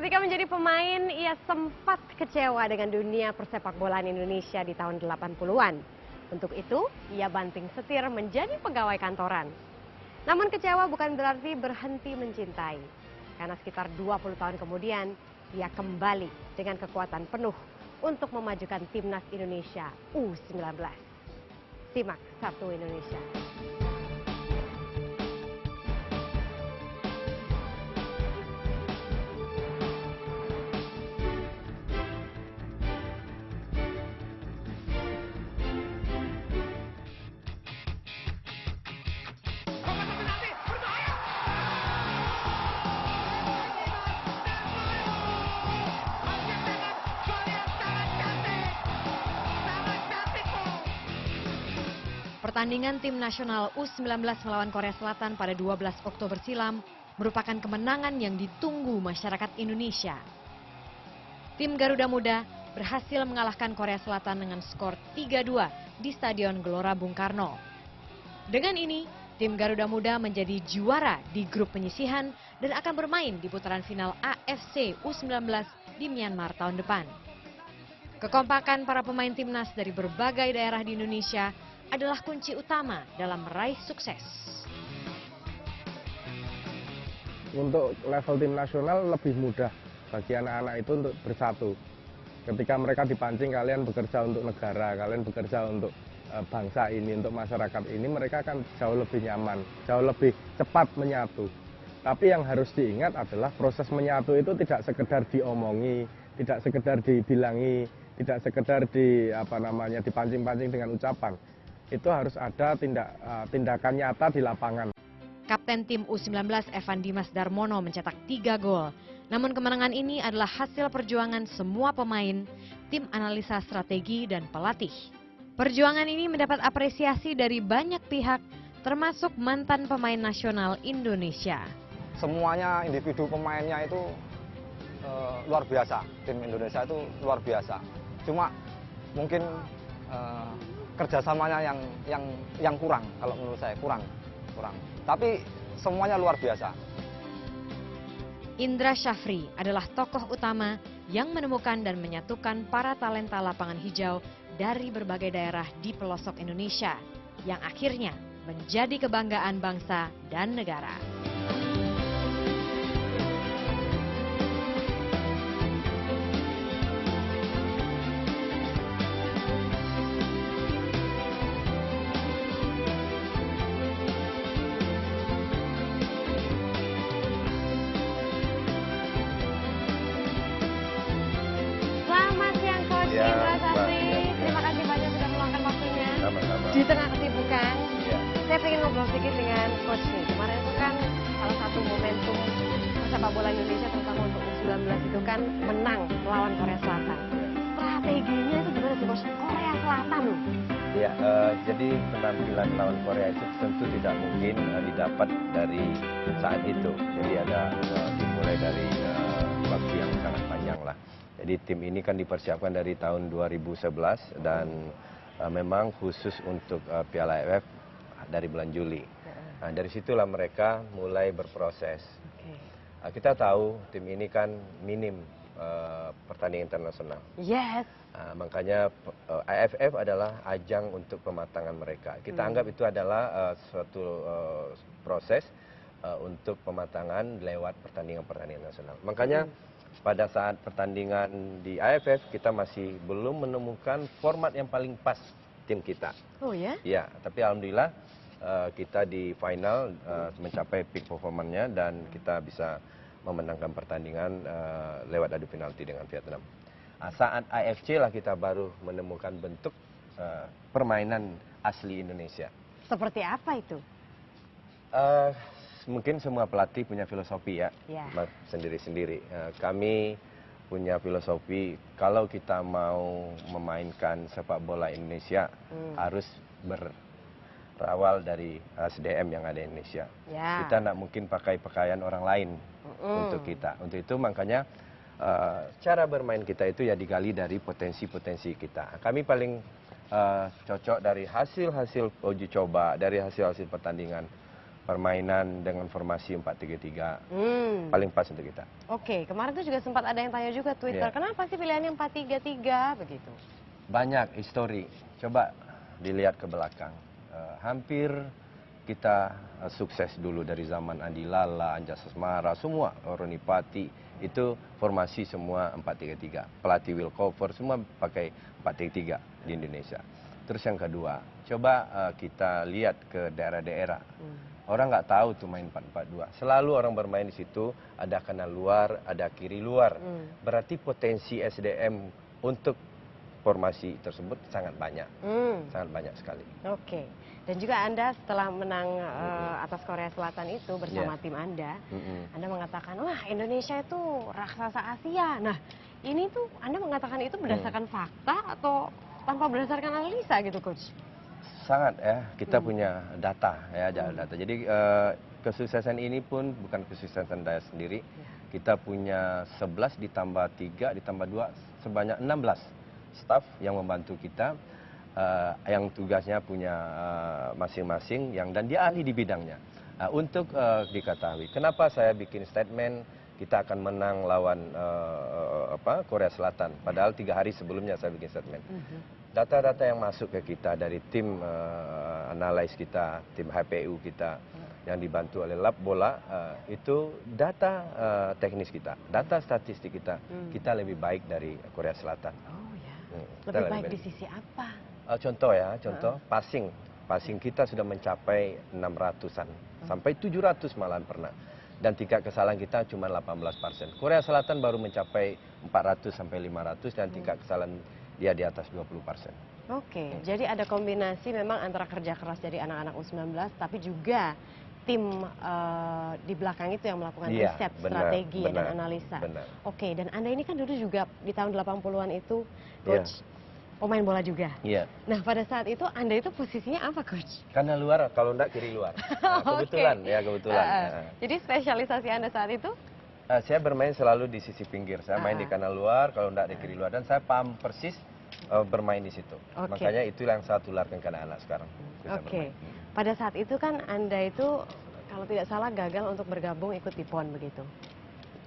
Ketika menjadi pemain, ia sempat kecewa dengan dunia persepak bolaan Indonesia di tahun 80-an. Untuk itu, ia banting setir menjadi pegawai kantoran. Namun kecewa bukan berarti berhenti mencintai. Karena sekitar 20 tahun kemudian, ia kembali dengan kekuatan penuh untuk memajukan timnas Indonesia U19. Simak Satu Indonesia. Pertandingan tim nasional U19 melawan Korea Selatan pada 12 Oktober silam merupakan kemenangan yang ditunggu masyarakat Indonesia. Tim Garuda Muda berhasil mengalahkan Korea Selatan dengan skor 3-2 di Stadion Gelora Bung Karno. Dengan ini, tim Garuda Muda menjadi juara di grup penyisihan dan akan bermain di putaran final AFC U19 di Myanmar tahun depan. Kekompakan para pemain timnas dari berbagai daerah di Indonesia adalah kunci utama dalam meraih sukses. Untuk level tim nasional lebih mudah bagi anak-anak itu untuk bersatu. Ketika mereka dipancing, kalian bekerja untuk negara, kalian bekerja untuk bangsa ini, untuk masyarakat ini, mereka akan jauh lebih nyaman, jauh lebih cepat menyatu. Tapi yang harus diingat adalah proses menyatu itu tidak sekedar diomongi, tidak sekedar dibilangi, tidak sekedar dipancing-pancing dengan ucapan. Itu harus ada tindakan nyata di lapangan. Kapten tim U19 Evan Dimas Darmono mencetak 3 gol. Namun kemenangan ini adalah hasil perjuangan semua pemain, tim analisa strategi dan pelatih. Perjuangan ini mendapat apresiasi dari banyak pihak, termasuk mantan pemain nasional Indonesia. Semuanya individu pemainnya itu luar biasa. Tim Indonesia itu luar biasa. Cuma mungkin kerjasamanya yang kurang, kalau menurut saya kurang. Tapi semuanya luar biasa. Indra Syafri adalah tokoh utama yang menemukan dan menyatukan para talenta lapangan hijau dari berbagai daerah di pelosok Indonesia, yang akhirnya menjadi kebanggaan bangsa dan negara. Indra Syafri, terima kasih banyak sudah meluangkan waktunya. Sama-sama. Di tengah kesibukan, Ya. saya ingin ngobrol sedikit dengan Coach nih. Kemarin itu kan salah satu momentum sepak bola Indonesia, terutama untuk U19 itu kan menang melawan Korea Selatan. Strateginya itu gimana sih Coach? Korea Selatan loh. Ya, jadi penampilan lawan Korea itu tentu tidak mungkin didapat dari saat itu. Jadi ada dimulai dari waktu yang sangat panjang lah. Jadi tim ini kan dipersiapkan dari tahun 2011 dan memang khusus untuk Piala AFF dari bulan Juli. Nah, dari situlah mereka mulai berproses. Kita tahu tim ini kan minim pertandingan internasional. Yes. Makanya AFF adalah ajang untuk pematangan mereka. Kita anggap itu adalah suatu proses untuk pematangan lewat pertandingan-pertandingan nasional. Makanya pada saat pertandingan di AFF kita masih belum menemukan format yang paling pas tim kita. Oh ya? Ya, tapi alhamdulillah kita di final mencapai peak performanya dan kita bisa memenangkan pertandingan lewat adu penalti dengan Vietnam. Saat AFC lah kita baru menemukan bentuk permainan asli Indonesia. Seperti apa itu? Mungkin semua pelatih punya filosofi ya, sendiri-sendiri. Kami punya filosofi kalau kita mau memainkan sepak bola Indonesia harus berawal dari SDM yang ada di Indonesia. Kita tidak mungkin pakai pakaian orang lain untuk kita. Untuk itu makanya cara bermain kita itu ya digali dari potensi-potensi kita. Kami paling cocok dari hasil-hasil uji coba, dari hasil-hasil pertandingan permainan dengan formasi 4-3-3 Hmm. paling pas untuk kita. Oke, kemarin tuh juga sempat ada yang tanya juga Twitter, Iya. kenapa sih pilihannya 4-3-3 begitu? Banyak histori, coba dilihat ke belakang. Hampir kita sukses dulu dari zaman Andi Lala, Anja Sesmara, semua Roni Pati, itu formasi semua 4-3-3. Pelatih Will Cover semua pakai 4-3-3 di Indonesia. Terus yang kedua, coba kita lihat ke daerah-daerah. Orang nggak tahu tuh main 4-4-2. Selalu orang bermain di situ, ada kanan luar, ada kiri luar. Berarti potensi SDM untuk formasi tersebut sangat banyak. Sangat banyak sekali. Oke, dan juga Anda setelah menang atas Korea Selatan itu bersama tim Anda mengatakan, wah Indonesia itu raksasa Asia. Nah, ini tuh Anda mengatakan itu berdasarkan fakta atau tanpa berdasarkan analisa gitu, Coach? Sangat ya, kita punya data ya, data. Jadi kesuksesan ini pun bukan kesuksesan saya sendiri. Kita punya 11 ditambah 3 ditambah 2 sebanyak 16 staf yang membantu kita, yang tugasnya punya masing-masing dan dia ahli di bidangnya. Untuk diketahui, kenapa saya bikin statement kita akan menang lawan Korea Selatan, padahal 3 hari sebelumnya saya bikin statement. Data-data yang masuk ke kita dari tim analis kita, tim HPU kita, yang dibantu oleh lab bola, itu data teknis kita, data statistik kita, kita lebih baik dari Korea Selatan. Oh ya, Kita lebih baik di sisi apa? Contoh ya, passing kita sudah mencapai 600-an, sampai 700 malahan pernah. Dan tingkat kesalahan kita cuma 18%. Korea Selatan baru mencapai 400 sampai 500 dan tingkat kesalahan dia di atas 20%. Oke, jadi ada kombinasi memang antara kerja keras dari anak-anak U19, tapi juga tim di belakang itu yang melakukan riset, strategi dan analisa. Oke, dan Anda ini kan dulu juga di tahun 80-an itu, Coach, pemain bola juga. Iya. Nah, pada saat itu Anda itu posisinya apa, Coach? Karena luar, kalau enggak kiri luar. Kebetulan, ya kebetulan. Jadi spesialisasi Anda saat itu? Saya bermain selalu di sisi pinggir. Saya main di kanan luar, kalau enggak di kiri luar. Dan saya paham persis bermain di situ. Makanya itu yang saya tularkan ke anak-anak sekarang. Oke. Pada saat itu kan Anda itu kalau tidak salah gagal untuk bergabung ikut di PON begitu.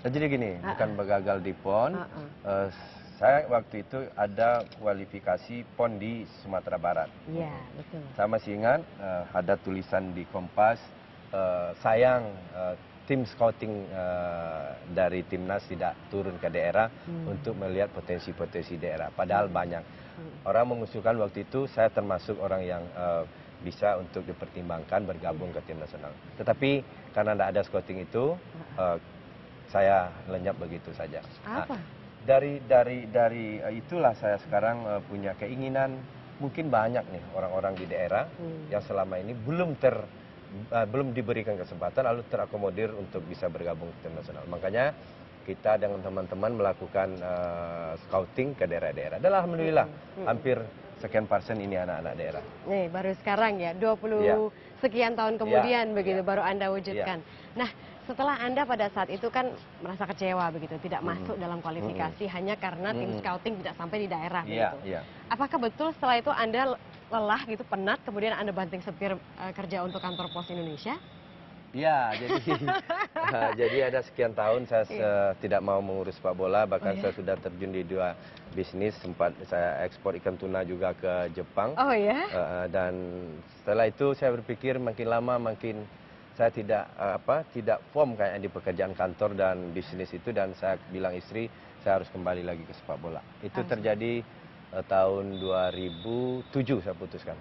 Jadi gini, bukan gagal di PON. Saya waktu itu ada kualifikasi PON di Sumatera Barat. Iya, betul. Saya masih ingat ada tulisan di Kompas, sayang tim scouting dari timnas tidak turun ke daerah untuk melihat potensi-potensi daerah. Padahal banyak. Orang mengusulkan waktu itu, saya termasuk orang yang bisa untuk dipertimbangkan bergabung ke tim nasional. Tetapi karena tidak ada scouting itu, saya lenyap begitu saja. Apa? Dari itulah saya sekarang punya keinginan, mungkin banyak nih orang-orang di daerah yang selama ini belum diberikan kesempatan lalu terakomodir untuk bisa bergabung ke tim nasional. Makanya kita dengan teman-teman melakukan scouting ke daerah-daerah. Dan alhamdulillah hampir sekian persen ini anak-anak daerah. Nih, baru sekarang ya, 20 sekian tahun kemudian begitu baru Anda wujudkan. Nah, setelah Anda pada saat itu kan merasa kecewa begitu, tidak masuk dalam kualifikasi hanya karena tim scouting tidak sampai di daerah begitu. Apakah betul setelah itu Anda lelah gitu, penat, kemudian Anda banting setir kerja untuk kantor pos Indonesia? Ya, jadi ada sekian tahun saya tidak mau mengurus sepak bola, bahkan saya sudah terjun di 2 bisnis, sempat saya ekspor ikan tuna juga ke Jepang. Oh ya? Dan setelah itu saya berpikir makin lama makin saya tidak form kayak di pekerjaan kantor dan bisnis itu, dan saya bilang istri saya harus kembali lagi ke sepak bola. Itu terjadi tahun 2007 saya putuskan.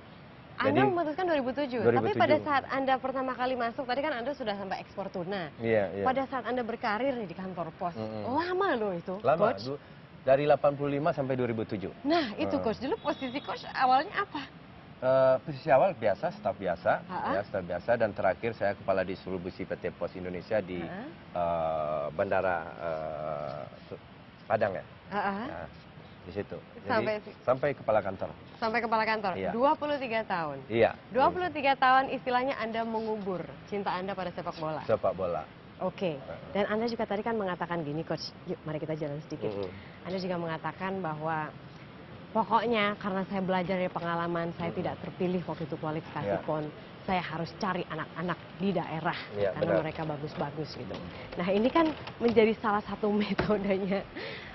Anda memutuskan 2007, tapi pada saat Anda pertama kali masuk, tadi kan Anda sudah sampai ekspor tuna. Iya. Pada saat Anda berkarir nih di kantor pos, lama loh itu, lama, Coach. Dari 85 sampai 2007. Nah, itu Coach, dulu posisi Coach awalnya apa? Posisi awal biasa, staf biasa, dan terakhir saya kepala distribusi PT Pos Indonesia di Bandara Padang ya. Nah, di situ. Jadi, sampai kepala kantor. Sampai kepala kantor. Iya. 23 tahun. Iya. 23 tahun istilahnya Anda mengubur cinta Anda pada sepak bola. Sepak bola. Oke. Dan Anda juga tadi kan mengatakan gini, Coach. Yuk, mari kita jalan sedikit. Anda juga mengatakan bahwa Pokoknya karena saya belajar dari pengalaman, saya tidak terpilih waktu itu kualifikasi Ya. PON. Saya harus cari anak-anak di daerah Ya, karena benar. mereka bagus-bagus gitu. Nah ini kan menjadi salah satu metodenya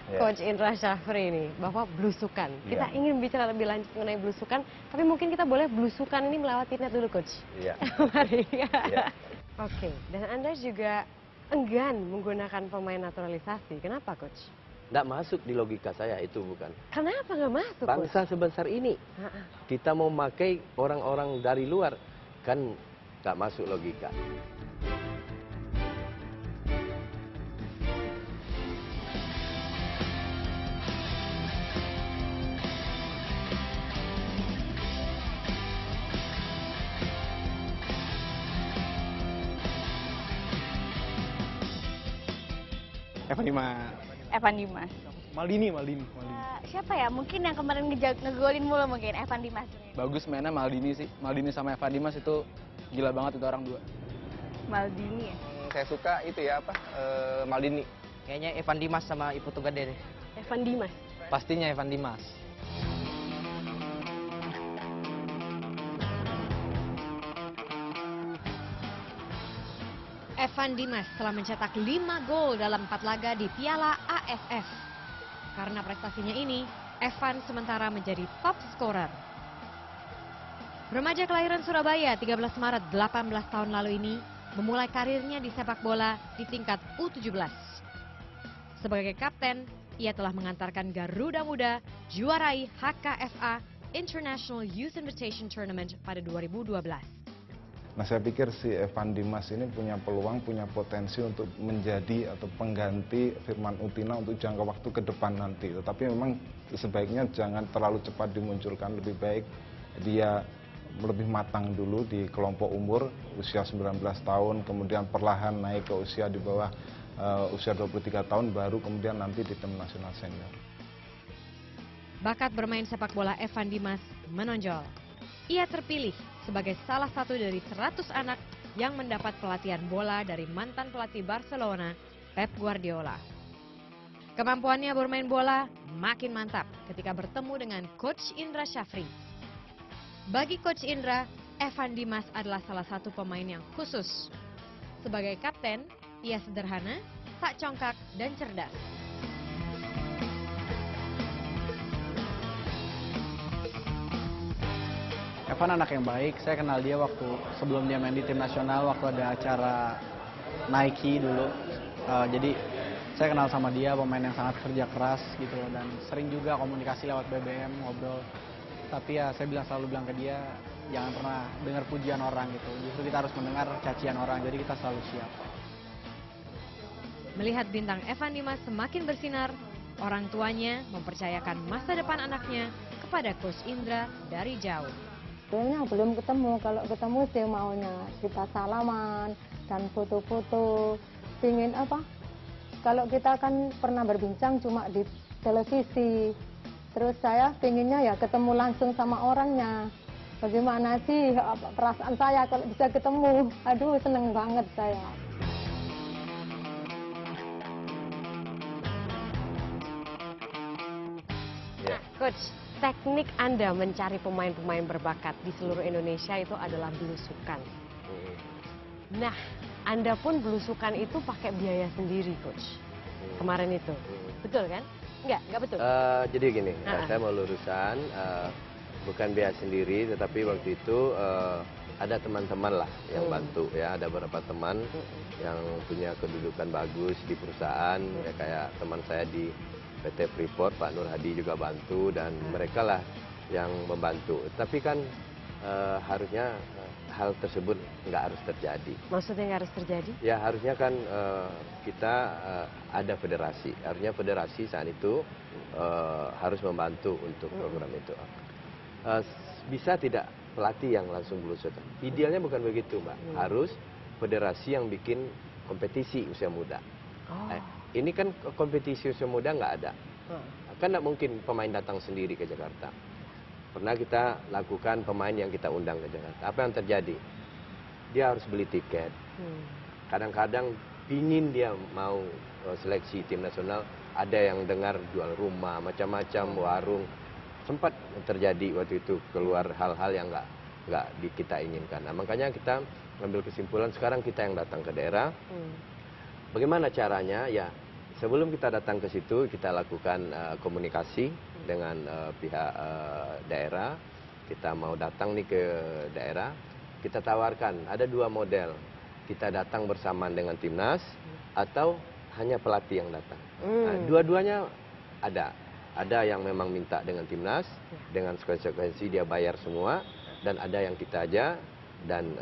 Ya. Coach Indra Syafri ini, bahwa belusukan. Kita Ya. ingin bicara lebih lanjut mengenai belusukan, tapi mungkin kita boleh belusukan ini melewati net dulu Coach. Iya. Mari. Ya. Oke, dan Anda juga enggan menggunakan pemain naturalisasi. Kenapa Coach? Nggak masuk di logika saya itu bukan. Kenapa nggak masuk Coach? Bangsa sebesar ini, Ha-ha. kita mau pakai orang-orang dari luar, kan nggak masuk logika. Evan Dimas. Evan Dimas. Maldini. Siapa ya? Mungkin yang kemarin ngegolin mulu mungkin Evan Dimas. Bagus mainnya Maldini sih. Maldini sama Evan Dimas itu gila banget itu orang dua. Maldini ya. Saya suka itu ya Maldini. Kayaknya Evan Dimas sama Ipu Tugade deh. Evan Dimas. Pastinya Evan Dimas. Evan Dimas telah mencetak 5 gol dalam 4 laga di Piala AFF. Karena prestasinya ini, Evan sementara menjadi top scorer. Remaja kelahiran Surabaya 13 Maret 18 tahun lalu ini memulai karirnya di sepak bola di tingkat U17. Sebagai kapten, ia telah mengantarkan Garuda Muda juarai HKFA International Youth Invitation Tournament pada 2012. Nah, saya pikir si Evan Dimas ini punya peluang, punya potensi untuk menjadi atau pengganti Firman Utina untuk jangka waktu ke depan nanti. Tetapi memang sebaiknya jangan terlalu cepat dimunculkan, lebih baik dia lebih matang dulu di kelompok umur, usia 19 tahun, kemudian perlahan naik ke usia di bawah usia 23 tahun, baru kemudian nanti di tim nasional senior. Bakat bermain sepak bola Evan Dimas menonjol. Ia terpilih sebagai salah satu dari 100 anak yang mendapat pelatihan bola dari mantan pelatih Barcelona, Pep Guardiola. Kemampuannya bermain bola makin mantap ketika bertemu dengan Coach Indra Syafri. Bagi Coach Indra, Evan Dimas adalah salah satu pemain yang khusus. Sebagai kapten, ia sederhana, tak congkak, dan cerdas. Evan anak yang baik. Saya kenal dia waktu sebelum dia main di tim nasional, waktu ada acara Nike dulu. Jadi saya kenal sama dia, pemain yang sangat kerja keras gitu loh, dan sering juga komunikasi lewat BBM, ngobrol. Tapi ya saya selalu bilang ke dia, jangan pernah dengar pujian orang gitu. Justru kita harus mendengar cacian orang, jadi kita selalu siap. Melihat bintang Evan Dimas semakin bersinar, orang tuanya mempercayakan masa depan anaknya kepada Coach Indra dari jauh. Sebenarnya belum ketemu, kalau ketemu sih maunya kita salaman dan foto-foto. Pingin apa? Kalau kita kan pernah berbincang cuma di televisi, terus saya pinginnya ya ketemu langsung sama orangnya. Bagaimana sih perasaan saya kalau bisa ketemu? Aduh, seneng banget saya. Nah, Coach, teknik Anda mencari pemain-pemain berbakat di seluruh Indonesia itu adalah belusukan. Nah, Anda pun belusukan itu pakai biaya sendiri, Coach. Kemarin itu. Betul kan? Enggak betul. Jadi gini, saya mau luruskan, bukan biaya sendiri, tetapi waktu itu ada teman-teman lah yang bantu ya, ada beberapa teman yang punya kedudukan bagus di perusahaan, ya kayak teman saya di PT Freeport, Pak Nur Hadi juga bantu, dan mereka lah yang membantu. Tapi kan harusnya hal tersebut nggak harus terjadi. Maksudnya nggak harus terjadi? Ya harusnya kan kita ada federasi. Harusnya federasi saat itu harus membantu untuk program itu. Bisa tidak pelatih yang langsung belusuk? Idealnya bukan begitu, Mbak. Harus federasi yang bikin kompetisi usia muda. Ini kan kompetisi usia muda nggak ada. Kan nggak mungkin pemain datang sendiri ke Jakarta. Pernah kita lakukan pemain yang kita undang ke Jakarta. Apa yang terjadi? Dia harus beli tiket. Kadang-kadang pingin dia mau seleksi tim nasional, ada yang dengar jual rumah, macam-macam, warung. sempat terjadi waktu itu keluar hal-hal yang nggak kita inginkan. Nah, makanya kita ngambil kesimpulan sekarang kita yang datang ke daerah. Bagaimana caranya? Ya, sebelum kita datang ke situ kita lakukan komunikasi dengan pihak daerah. Kita mau datang nih ke daerah, kita tawarkan ada 2 model. Kita datang bersamaan dengan timnas atau hanya pelatih yang datang. Nah, dua-duanya ada. Ada yang memang minta dengan timnas, dengan konsekuensi dia bayar semua, dan ada yang kita aja dan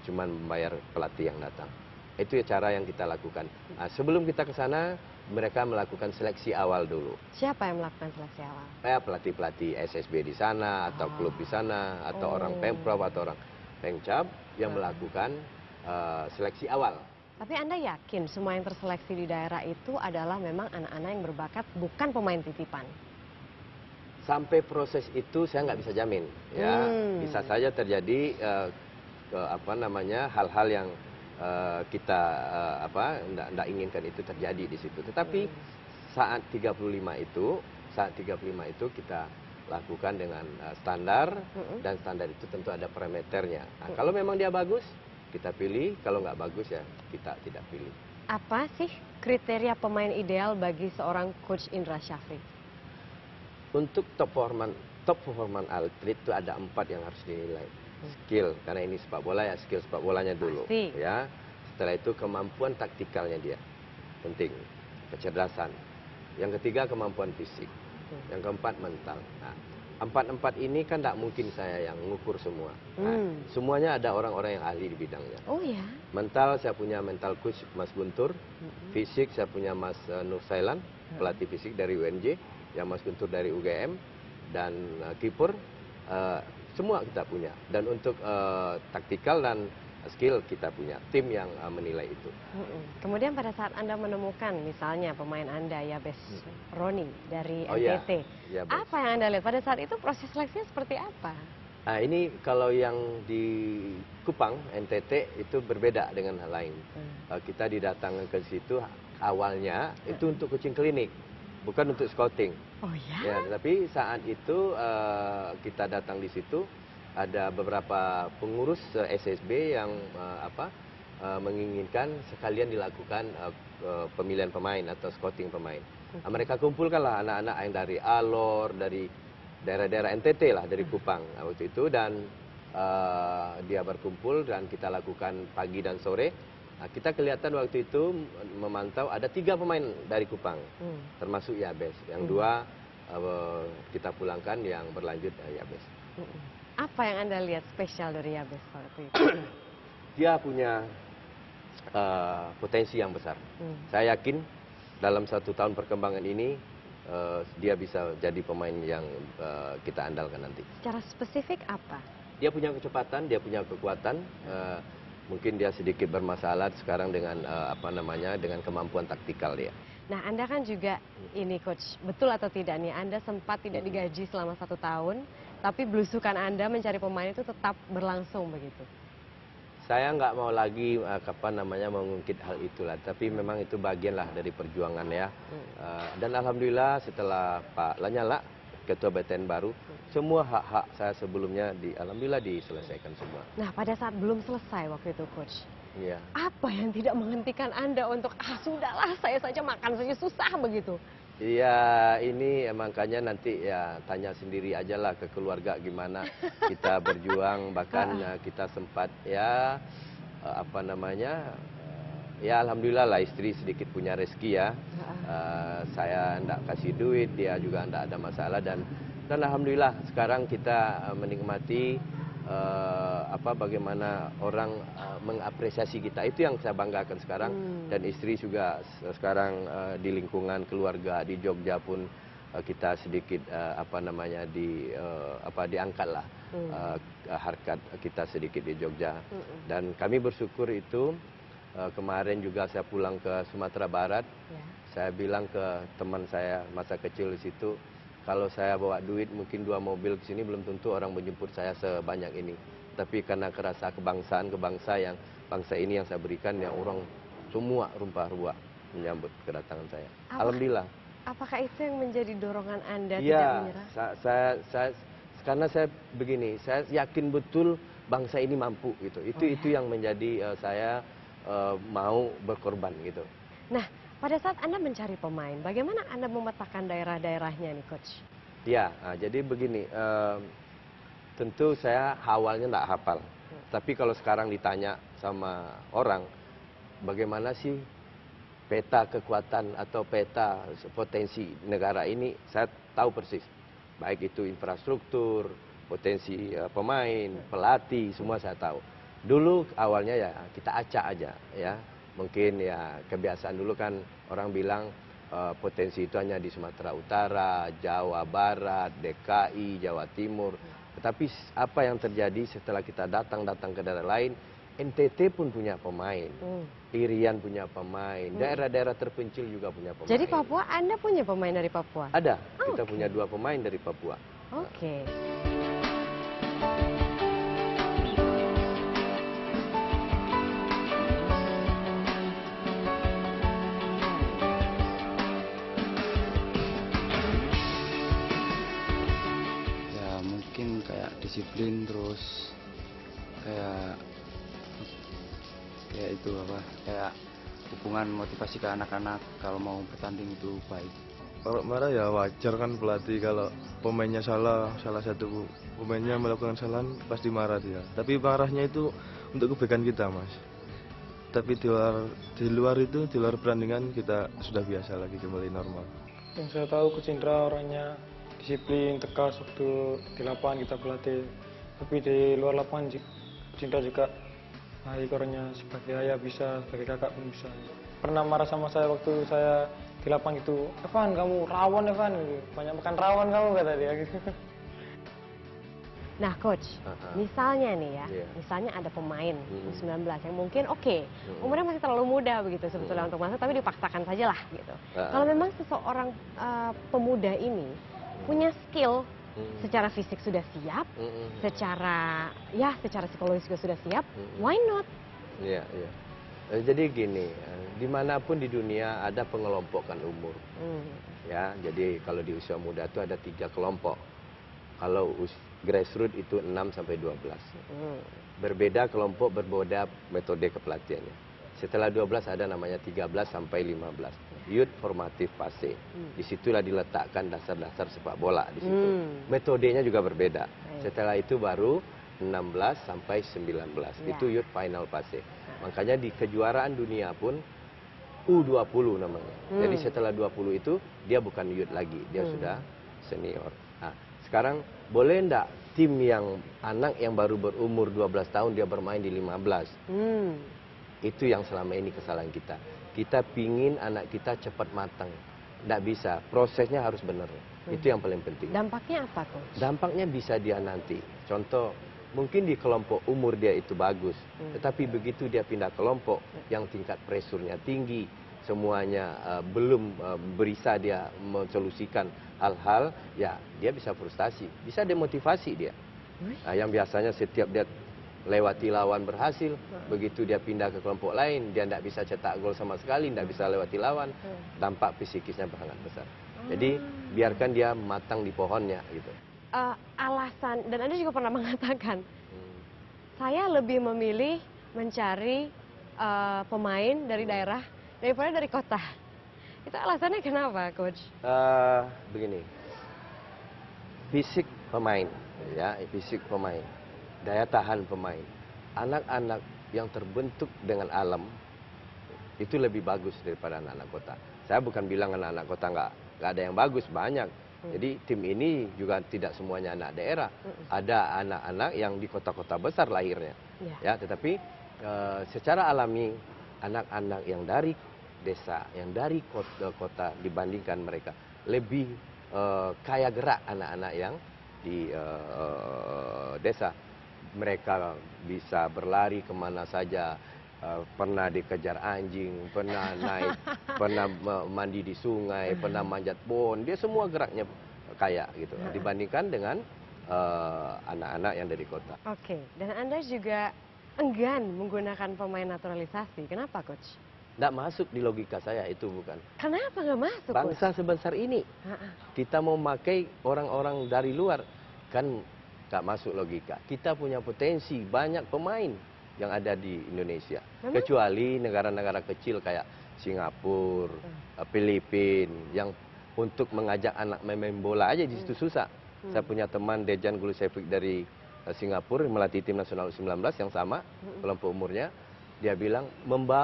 cuman membayar pelatih yang datang. Itu cara yang kita lakukan. Nah, sebelum kita ke sana, mereka melakukan seleksi awal dulu. Siapa yang melakukan seleksi awal? Pelatih-pelatih SSB di sana, atau klub di sana, atau orang Pemprov, atau orang Pemcap yang melakukan seleksi awal. Tapi Anda yakin semua yang terseleksi di daerah itu adalah memang anak-anak yang berbakat, bukan pemain titipan? Sampai proses itu saya nggak bisa jamin. Ya, bisa saja terjadi hal-hal yang kita nggak inginkan itu terjadi di situ. Tetapi saat 35 itu kita lakukan dengan standar, dan standar itu tentu ada parameternya. Nah, kalau memang dia bagus, kita pilih. Kalau nggak bagus ya kita tidak pilih. Apa sih kriteria pemain ideal bagi seorang Coach Indra Syafri? Untuk top performan atlet itu ada 4 yang harus dinilai. Skill, karena ini sepak bola ya, skill sepak bolanya dulu. Ya. Setelah itu kemampuan taktikalnya dia, penting. Kecerdasan. Yang ketiga kemampuan fisik. Yang keempat mental. Nah, 4 ini kan tidak mungkin saya yang mengukur semua. Nah, semuanya ada orang-orang yang ahli di bidangnya. Oh ya. Mental saya punya mental coach Mas Guntur. Fisik saya punya Mas Nur Sailan, pelatih fisik dari UNJ. Yang Mas Guntur dari UGM. Dan kiper semua kita punya. Dan untuk taktikal dan skill kita punya tim yang menilai itu. Kemudian pada saat Anda menemukan misalnya pemain Anda Yabes Roni dari NTT, ya, apa yang Anda lihat pada saat itu, proses seleksinya seperti apa? Nah, ini kalau yang di Kupang NTT itu berbeda dengan hal lain. Kita didatangkan ke situ awalnya itu untuk coaching klinik, bukan untuk scouting. Oh ya? Ya, tapi saat itu kita datang di situ. Ada beberapa pengurus SSB yang menginginkan sekalian dilakukan pemilihan pemain atau scouting pemain. Nah, mereka kumpulkanlah anak-anak yang dari Alor, dari daerah-daerah NTT lah, dari Kupang waktu itu, dan dia berkumpul dan kita lakukan pagi dan sore. Nah, kita kelihatan waktu itu memantau ada 3 pemain dari Kupang, termasuk Yabes. Yang 2 kita pulangkan, yang berlanjut Yabes. Apa yang Anda lihat spesial dari Yabes waktu itu? Dia punya potensi yang besar. Saya yakin dalam 1 tahun perkembangan ini dia bisa jadi pemain yang kita andalkan nanti. Secara spesifik apa? Dia punya kecepatan, dia punya kekuatan. Mungkin dia sedikit bermasalah sekarang dengan dengan kemampuan taktikal dia. Nah, Anda kan juga ini Coach, betul atau tidak nih, Anda sempat tidak digaji selama 1 tahun, tapi belusukan Anda mencari pemain itu tetap berlangsung begitu? Saya nggak mau lagi mengungkit hal itulah, tapi memang itu bagian lah dari perjuangan ya. Dan alhamdulillah setelah Pak Lanyala, Ketua BTN baru, semua hak-hak saya sebelumnya alhamdulillah diselesaikan semua. Nah, pada saat belum selesai waktu itu Coach, iya. Apa yang tidak menghentikan Anda untuk sudahlah saya saja makan saja susah begitu? Iya, ini makanya nanti ya tanya sendiri aja lah ke keluarga gimana kita berjuang, bahkan kita sempat ya ya alhamdulillah lah istri sedikit punya rezeki ya. Saya enggak kasih duit, dia juga enggak ada masalah, dan alhamdulillah sekarang kita menikmati bagaimana orang mengapresiasi kita. Itu yang saya banggakan sekarang. Dan istri juga sekarang di lingkungan keluarga di Jogja pun kita sedikit diangkat lah harkat kita sedikit di Jogja. Dan kami bersyukur itu. Kemarin juga saya pulang ke Sumatera Barat. Saya bilang ke teman saya masa kecil di situ, kalau saya bawa duit mungkin 2 mobil ke sini belum tentu orang menjemput saya sebanyak ini. Tapi karena kerasa bangsa ini yang saya berikan, yang orang semua rumpah ruah menyambut kedatangan saya. Alhamdulillah. Apakah itu yang menjadi dorongan Anda tidak Iya, menyerah? karena saya begini, saya yakin betul bangsa ini mampu gitu. Itu yang menjadi saya mau berkorban gitu. Nah, pada saat Anda mencari pemain, bagaimana Anda memetakan daerah-daerahnya nih, Coach? Ya, jadi begini, tentu saya awalnya nggak hafal. Tapi kalau sekarang ditanya sama orang, bagaimana sih peta kekuatan atau peta potensi negara ini, saya tahu persis. Baik itu infrastruktur, potensi pemain, pelatih, semua saya tahu. Dulu awalnya ya kita acak aja ya. Mungkin ya kebiasaan dulu kan orang bilang potensi itu hanya di Sumatera Utara, Jawa Barat, DKI, Jawa Timur. Tetapi apa yang terjadi setelah kita datang ke daerah lain, NTT pun punya pemain, Irian punya pemain, daerah-daerah terpencil juga punya pemain. Jadi Papua, Anda punya pemain dari Papua? Ada, kita punya 2 pemain dari Papua. Oke. Ya mungkin kayak disiplin, terus kayak itu apa, kayak hubungan motivasi ke anak-anak kalau mau bertanding itu baik. Kalau marah ya wajar kan, pelatih kalau pemainnya salah satu pemainnya melakukan kesalahan pasti marah dia. Tapi marahnya itu untuk kebaikan kita, Mas. Tapi di luar pertandingan kita sudah biasa lagi, kembali normal. Yang saya tahu Coach Indra orangnya disiplin, tegas waktu di lapangan kita berlatih. Tapi di luar lapangan Coach Indra juga baik orangnya, sebagai ayah bisa, sebagai kakak pun bisa. Pernah marah sama saya waktu saya di lapangan gitu, Evan kamu rawon Evan, gitu. Banyak makan rawon kamu kata dia gitu. Nah Coach, misalnya nih ya, misalnya ada pemain U19 yang mungkin umurnya masih terlalu muda begitu sebetulnya untuk masuk, tapi dipaksakan saja lah gitu. Kalau memang seseorang pemuda ini punya skill, secara fisik sudah siap, secara psikologis juga sudah siap, why not? Iya. Jadi gini, dimanapun di dunia ada pengelompokan umur. Ya, jadi kalau di usia muda itu ada 3 kelompok. Kalau grassroots itu 6 sampai 12. Berbeda kelompok, berbeda metode kepelatihannya. Setelah 12 ada namanya 13 sampai 15. Youth formative fase. Disitulah diletakkan dasar-dasar sepak bola di situ. Metodenya juga berbeda. Setelah itu baru 16 sampai 19. Itu youth final fase. Makanya di kejuaraan dunia pun U20 namanya. Jadi setelah 20 itu dia bukan youth lagi, dia sudah senior. Nah, sekarang boleh enggak tim yang anak yang baru berumur 12 tahun dia bermain di 15? Itu yang selama ini kesalahan kita. Kita pingin anak kita cepat matang. Nggak bisa, prosesnya harus benar. Itu yang paling penting. Dampaknya apa, Coach? Dampaknya bisa dia nanti. Contoh, mungkin di kelompok umur dia itu bagus. Tetapi begitu dia pindah kelompok yang tingkat presurnya tinggi, semuanya belum bisa dia mensolusikan hal-hal, ya dia bisa frustasi, bisa demotivasi dia. Nah, yang biasanya setiap dia lewati lawan berhasil, begitu dia pindah ke kelompok lain, dia tidak bisa cetak gol sama sekali, tidak bisa lewati lawan, dampak psikisnya sangat besar. Jadi biarkan dia matang di pohonnya gitu. Alasan, dan Anda juga pernah mengatakan, saya lebih memilih mencari pemain dari daerah daripada dari kota. Itu alasannya kenapa, Coach? Begini, fisik pemain, ya, fisik pemain, daya tahan pemain. Anak-anak yang terbentuk dengan alam itu lebih bagus daripada anak-anak kota. Saya bukan bilang anak-anak kota nggak ada yang bagus, banyak. Jadi tim ini juga tidak semuanya anak daerah. Ada anak-anak yang di kota-kota besar lahirnya, ya. Tetapi secara alami anak-anak yang dari desa, yang dari kota dibandingkan mereka lebih kaya gerak anak-anak yang di desa. Mereka bisa berlari kemana saja, pernah dikejar anjing, pernah naik, pernah mandi di sungai, pernah manjat pohon. Dia semua geraknya kaya gitu, dibandingkan dengan anak-anak yang dari kota. Oke, dan Anda juga enggan menggunakan pemain naturalisasi. Kenapa, Coach? Nggak masuk di logika saya, itu bukan. Kenapa nggak masuk, Bangsa sebesar ini, kita mau pakai orang-orang dari luar, kan nggak masuk logika. Kita punya potensi, banyak pemain yang ada di Indonesia. Memang? Kecuali negara-negara kecil kayak Singapura, Filipina, yang untuk mengajak anak main bola aja di situ susah. Saya punya teman Dejan Gulusevic dari Singapura, melatih tim nasional U19 yang sama, kelompok umurnya. Dia bilang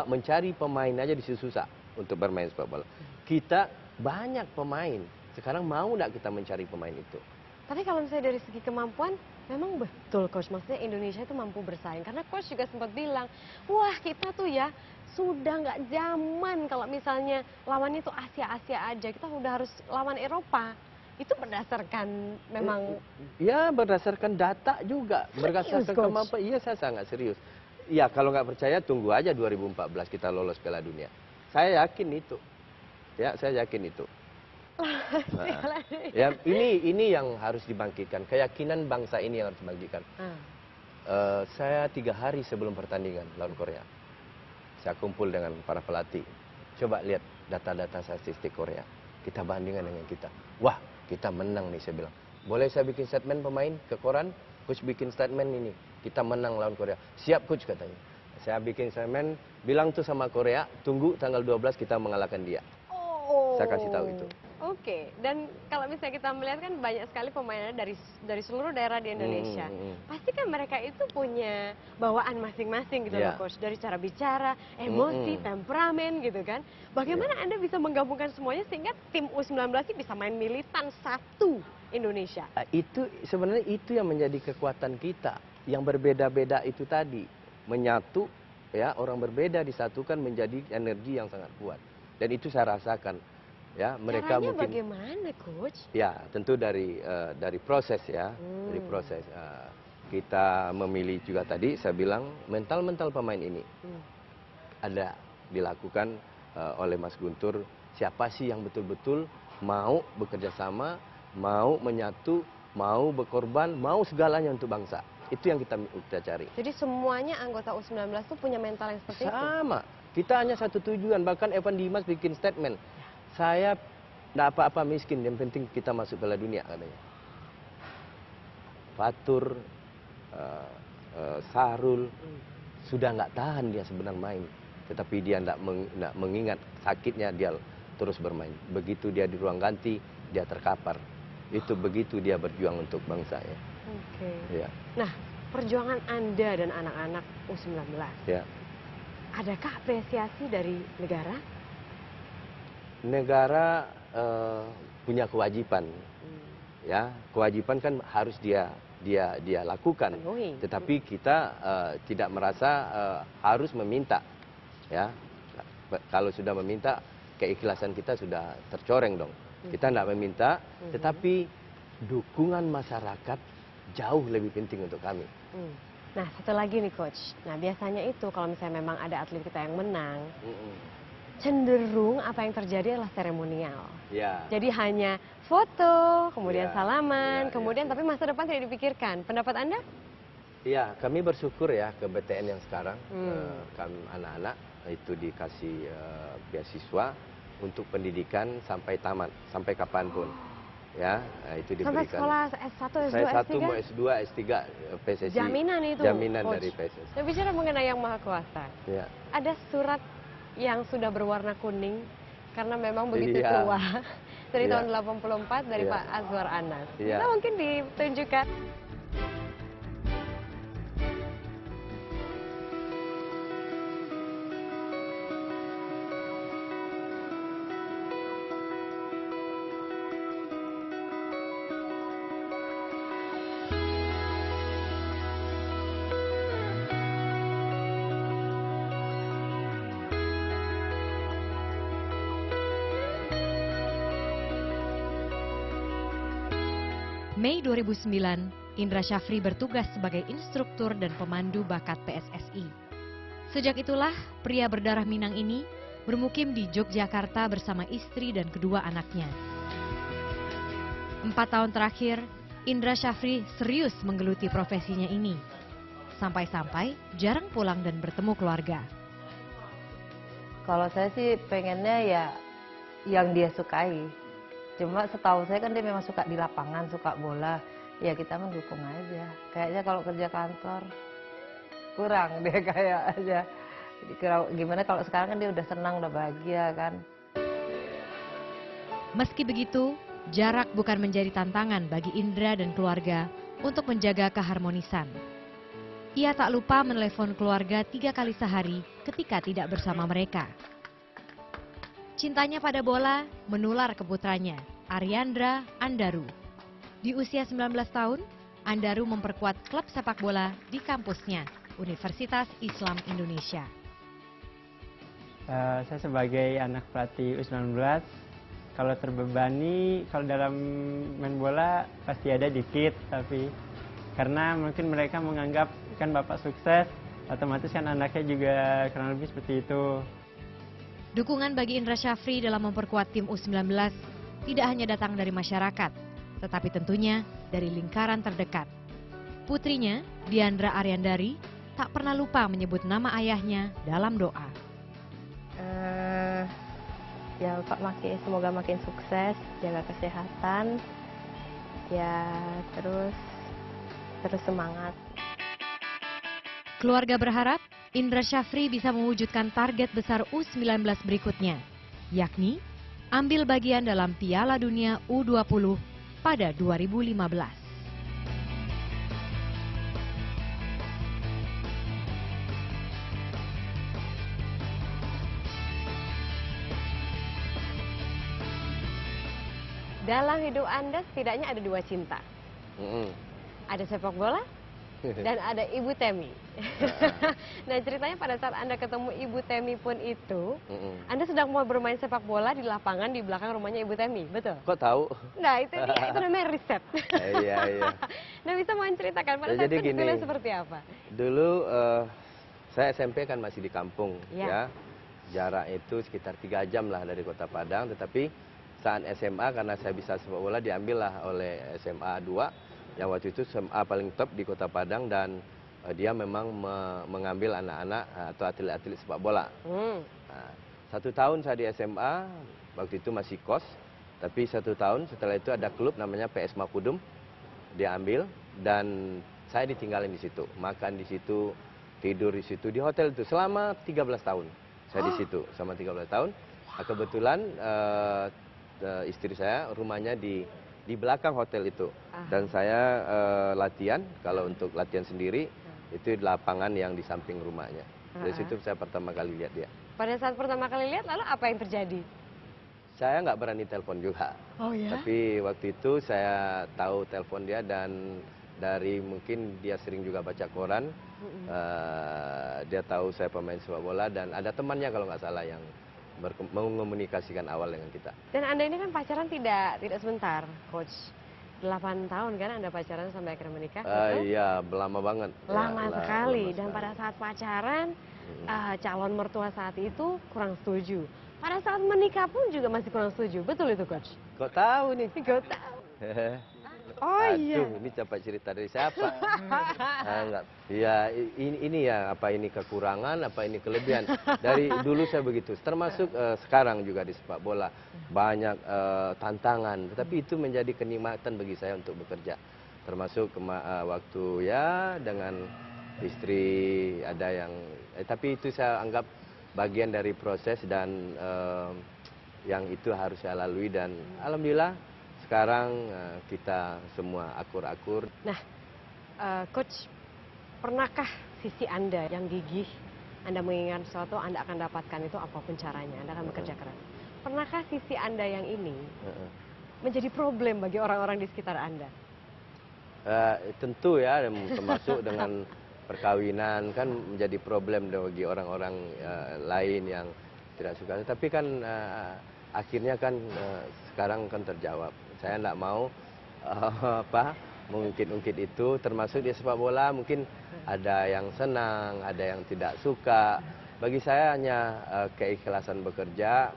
mencari pemain aja di situ susah untuk bermain sepak bola. Kita banyak pemain. Sekarang mau nggak kita mencari pemain itu? Tapi kalau misalnya dari segi kemampuan, memang betul Coach. Maksudnya Indonesia itu mampu bersaing. Karena Coach juga sempat bilang, wah kita tuh ya sudah nggak zaman kalau misalnya lawannya itu Asia-Asia aja. Kita udah harus lawan Eropa. Itu berdasarkan memang... Ya berdasarkan data juga. Berdasarkan kemampuan. Iya, saya sangat serius. Ya kalau nggak percaya tunggu aja 2014 kita lolos Piala Dunia. Saya yakin itu. Ya, saya yakin itu. Ya, ini yang harus dibangkitkan. Keyakinan bangsa ini yang harus dibangkitkan. Saya 3 hari sebelum pertandingan lawan Korea, saya kumpul dengan para pelatih. Coba lihat data-data statistik Korea. Kita bandingkan dengan kita. Wah, kita menang nih, saya bilang. Boleh saya bikin statement pemain ke koran? Coach bikin statement ini. Kita menang lawan Korea. Siap Coach katanya. Saya bikin statement, bilang tuh sama Korea, tunggu tanggal 12 kita mengalahkan dia. Saya kasih tahu itu. Oke, dan kalau misalnya kita melihat kan banyak sekali pemainnya dari seluruh daerah di Indonesia. Pasti kan mereka itu punya bawaan masing-masing gitu loh Coach. Dari cara bicara, emosi, temperamen gitu kan. Bagaimana Anda bisa menggabungkan semuanya sehingga tim U19 ini bisa main militan satu Indonesia? Itu sebenarnya itu yang menjadi kekuatan kita. Yang berbeda-beda itu tadi. Menyatu, ya orang berbeda disatukan menjadi energi yang sangat kuat. Dan itu saya rasakan. Ya, mereka caranya mungkin bagaimana Coach? Ya, tentu dari proses ya, dari proses. Kita memilih juga tadi saya bilang mental pemain ini ada dilakukan oleh Mas Guntur. Siapa sih yang betul-betul mau bekerja sama, mau menyatu, mau berkorban, mau segalanya untuk bangsa. Itu yang kita cari. Jadi semuanya anggota U19 itu punya mental yang seperti itu? Sama. Kita hanya satu tujuan. Bahkan Evan Dimas bikin statement. Saya tidak apa-apa miskin, yang penting kita masuk Piala Dunia katanya. Fatur, Sahrul, sudah nggak tahan dia sebenarnya main. Tetapi dia tidak mengingat sakitnya, dia terus bermain. Begitu dia di ruang ganti, dia terkapar. Itu begitu dia berjuang untuk bangsa ya. Oke. Ya. Nah, perjuangan Anda dan anak-anak U19, Ya. adakah apresiasi dari negara? Negara punya kewajiban, ya kewajiban kan harus dia lakukan. Tetapi kita tidak merasa harus meminta, ya kalau sudah meminta keikhlasan kita sudah tercoreng dong. Kita tidak meminta, tetapi dukungan masyarakat jauh lebih penting untuk kami. Nah satu lagi nih Coach, nah biasanya itu kalau misalnya memang ada atlet kita yang menang. Cenderung apa yang terjadi adalah seremonial. Ya. Jadi hanya foto, kemudian salaman, kemudian tapi masa depan tidak dipikirkan. Pendapat Anda? Iya, kami bersyukur ya ke BTN yang sekarang, kami anak-anak itu dikasih beasiswa untuk pendidikan sampai tamat, sampai kapanpun. Ya, itu diberikan. Sampai sekolah S1, S2, Saya S3? S1 mau S2, S3 PSSI. Jaminan itu? Jaminan Coach. dari PSSI. Nah, bicara mengenai Yang Maha Kuasa, Ya. ada surat yang sudah berwarna kuning karena memang begitu tua dari tahun 84 dari Pak Azwar Anas. Bisa mungkin ditunjukkan. Mei 2009, Indra Syafri bertugas sebagai instruktur dan pemandu bakat PSSI. Sejak itulah, pria berdarah Minang ini bermukim di Yogyakarta bersama istri dan kedua anaknya. 4 tahun terakhir, Indra Syafri serius menggeluti profesinya ini. Sampai-sampai jarang pulang dan bertemu keluarga. Kalau saya sih pengennya ya yang dia sukai. Cuma setahu saya kan dia memang suka di lapangan, suka bola. Ya kita mendukung aja. Kayaknya kalau kerja kantor kurang dia kayak aja. Gimana kalau sekarang kan dia udah senang, udah bahagia kan. Meski begitu, jarak bukan menjadi tantangan bagi Indra dan keluarga untuk menjaga keharmonisan. Ia tak lupa menelepon keluarga 3 kali sehari ketika tidak bersama mereka. Cintanya pada bola menular ke putranya, Ariandra Andaru. Di usia 19 tahun, Andaru memperkuat klub sepak bola di kampusnya, Universitas Islam Indonesia. Saya sebagai anak pelatih U19, kalau terbebani, kalau dalam main bola pasti ada dikit, tapi karena mungkin mereka menganggap kan bapak sukses, otomatis kan anaknya juga kurang lebih seperti itu. Dukungan bagi Indra Syafri dalam memperkuat tim U19 tidak hanya datang dari masyarakat, tetapi tentunya dari lingkaran terdekat. Putrinya, Diandra Ariandari, tak pernah lupa menyebut nama ayahnya dalam doa. Ya Pak semoga makin sukses, jaga kesehatan, ya terus semangat. Keluarga berharap Indra Syafri bisa mewujudkan target besar U19 berikutnya, yakni ambil bagian dalam Piala Dunia U20 pada 2015. Dalam hidup Anda setidaknya ada 2 cinta. Ada sepak bola dan ada Ibu Temi. Nah ceritanya pada saat Anda ketemu Ibu Temi pun itu, Anda sedang mau bermain sepak bola di lapangan di belakang rumahnya Ibu Temi, betul? Kok tahu? Nah itu dia, itu namanya riset. Iya. Nah bisa mau ceritakan pada saat itu dulu seperti apa? Dulu saya SMP kan masih di kampung, ya. Jarak itu sekitar 3 jam lah dari Kota Padang, tetapi saat SMA karena saya bisa sepak bola diambillah oleh SMA 2 yang waktu itu SMA paling top di Kota Padang, dan dia memang mengambil anak-anak atau atlet-atlet sepak bola. Nah, 1 tahun saya di SMA, waktu itu masih kos, tapi 1 tahun setelah itu ada klub namanya PS Mapudum, dia ambil dan saya ditinggalin di situ, makan di situ, tidur di situ, di hotel itu selama 13 tahun. Saya di situ selama 13 tahun. Kebetulan istri saya rumahnya di belakang hotel itu, dan saya latihan, kalau untuk latihan sendiri itu di lapangan yang di samping rumahnya. Dari situ saya pertama kali lihat dia. Pada saat pertama kali lihat, lalu apa yang terjadi? Saya nggak berani telepon juga. Oh ya? Tapi waktu itu saya tahu telepon dia, dan dari mungkin dia sering juga baca koran, dia tahu saya pemain sepak bola, dan ada temannya kalau nggak salah yang mengomunikasikan awal dengan kita. Dan Anda ini kan pacaran tidak sebentar, Coach. 8 tahun kan Anda pacaran sampai akhirnya menikah? Iya, lama banget. Lama sekali. Dan pada saat pacaran, calon mertua saat itu kurang setuju. Pada saat menikah pun juga masih kurang setuju. Betul itu, Coach? Kok tahu nih? Kok tahu? Oh iya. Aduh, ini dapat cerita dari siapa? Enggak. Ya, ini ya, apa ini kekurangan, apa ini kelebihan. Dari dulu saya begitu, termasuk sekarang juga di sepak bola. Banyak tantangan, tetapi itu menjadi kenikmatan bagi saya untuk bekerja. Termasuk waktu ya dengan istri ada yang, tapi itu saya anggap bagian dari proses, dan yang itu harus saya lalui, dan alhamdulillah sekarang kita semua akur-akur. Nah, Coach, pernahkah sisi Anda yang gigih, Anda mengingat sesuatu, Anda akan dapatkan itu apapun caranya, Anda akan bekerja keras. Pernahkah sisi Anda yang ini menjadi problem bagi orang-orang di sekitar Anda? Tentu ya, termasuk dengan perkawinan kan menjadi problem bagi orang-orang lain yang tidak suka. Tapi kan akhirnya kan sekarang kan terjawab. Saya tidak mau mengungkit-ungkit itu, termasuk di sepak bola mungkin ada yang senang, ada yang tidak suka. Bagi saya hanya keikhlasan bekerja.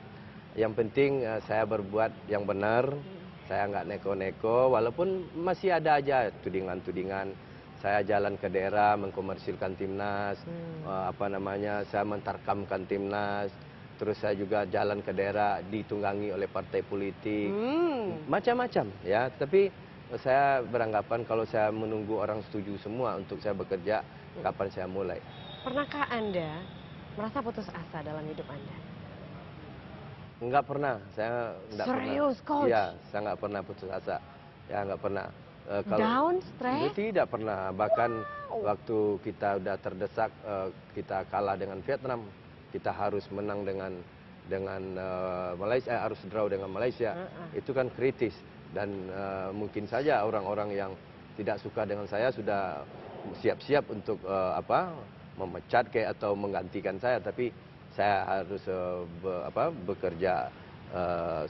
Yang penting saya berbuat yang benar, saya nggak neko-neko, walaupun masih ada aja tudingan-tudingan. Saya jalan ke daerah mengkomersilkan timnas, saya mentarkamkan timnas. terus saya juga jalan ke daerah ditunggangi oleh partai politik, macam-macam ya. Tapi saya beranggapan kalau saya menunggu orang setuju semua untuk saya bekerja, kapan saya mulai? Pernahkah Anda merasa putus asa dalam hidup Anda? Enggak pernah, saya enggak pernah. Serius, Coach? Iya, saya enggak pernah putus asa. Ya, enggak pernah. Down, stres? Tidak pernah. Bahkan waktu kita udah terdesak, kita kalah dengan Vietnam, kita harus menang dengan Malaysia, harus draw dengan Malaysia. Itu kan kritis. Dan mungkin saja orang-orang yang tidak suka dengan saya sudah siap-siap untuk memecat kayak atau menggantikan saya. Tapi saya harus bekerja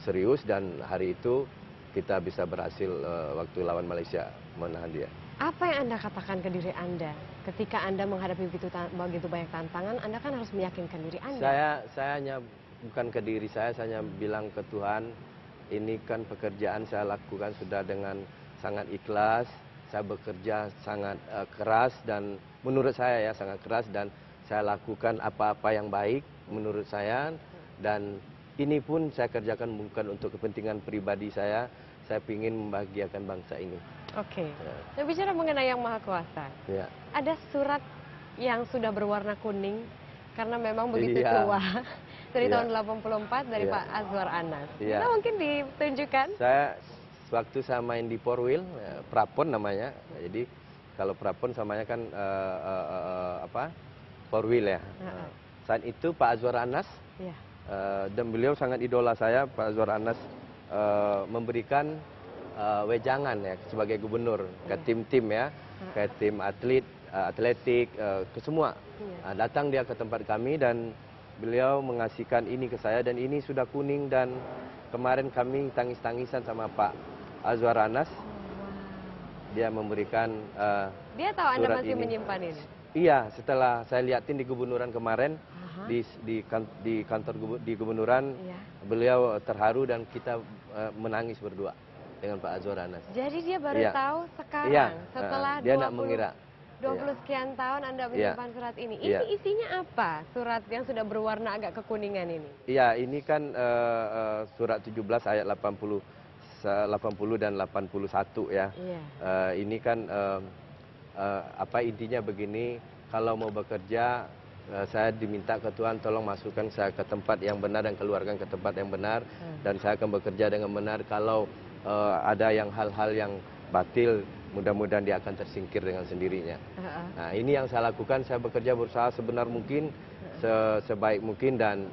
serius, dan hari itu kita bisa berhasil waktu lawan Malaysia menahan dia. Apa yang Anda katakan ke diri Anda ketika Anda menghadapi begitu banyak tantangan? Anda kan harus meyakinkan diri Anda. Saya hanya bukan ke diri saya hanya bilang ke Tuhan, ini kan pekerjaan saya lakukan sudah dengan sangat ikhlas. Saya bekerja sangat keras, dan menurut saya ya sangat keras, dan saya lakukan apa-apa yang baik menurut saya, dan ini pun saya kerjakan bukan untuk kepentingan pribadi saya ingin membahagiakan bangsa ini. Oke. Nah, bicara mengenai Yang Maha Kuasa, ada surat yang sudah berwarna kuning karena memang begitu tua dari tahun 84 dari Pak Azwar Anas. Bisa mungkin ditunjukkan? Waktu saya main di Porwil, Prapon namanya. Jadi kalau Prapon samanya kan Porwil ya. Saat itu Pak Azwar Anas, dan beliau sangat idola saya, Pak Azwar Anas memberikan wejangan ya sebagai gubernur ke tim-tim ya, ke tim atletik, ke semua. Datang dia ke tempat kami dan beliau mengasihkan ini ke saya, dan ini sudah kuning, dan kemarin kami tangis-tangisan sama Pak Azwar Anas. Dia memberikan dia tahu Anda surat masih ini. menyimpan ini? Iya, setelah saya liatin di gubernuran kemarin, di kantor di gubernuran, beliau terharu dan kita menangis berdua dengan Pak Azwar Anas. Jadi dia baru tahu sekarang, setelah dia nak mengira. 20 sekian tahun Anda menyimpan surat ini. Ini isinya apa? Surat yang sudah berwarna agak kekuningan ini? Iya, ini kan surat 17 ayat 80 dan 81 ya. Ini kan intinya begini, kalau mau bekerja saya diminta ke Tuhan tolong masukkan saya ke tempat yang benar dan keluarkan ke tempat yang benar, dan saya akan bekerja dengan benar. Kalau ada yang hal-hal yang batil, mudah-mudahan dia akan tersingkir dengan sendirinya. Nah, ini yang saya lakukan, saya bekerja berusaha sebenar mungkin, sebaik mungkin, dan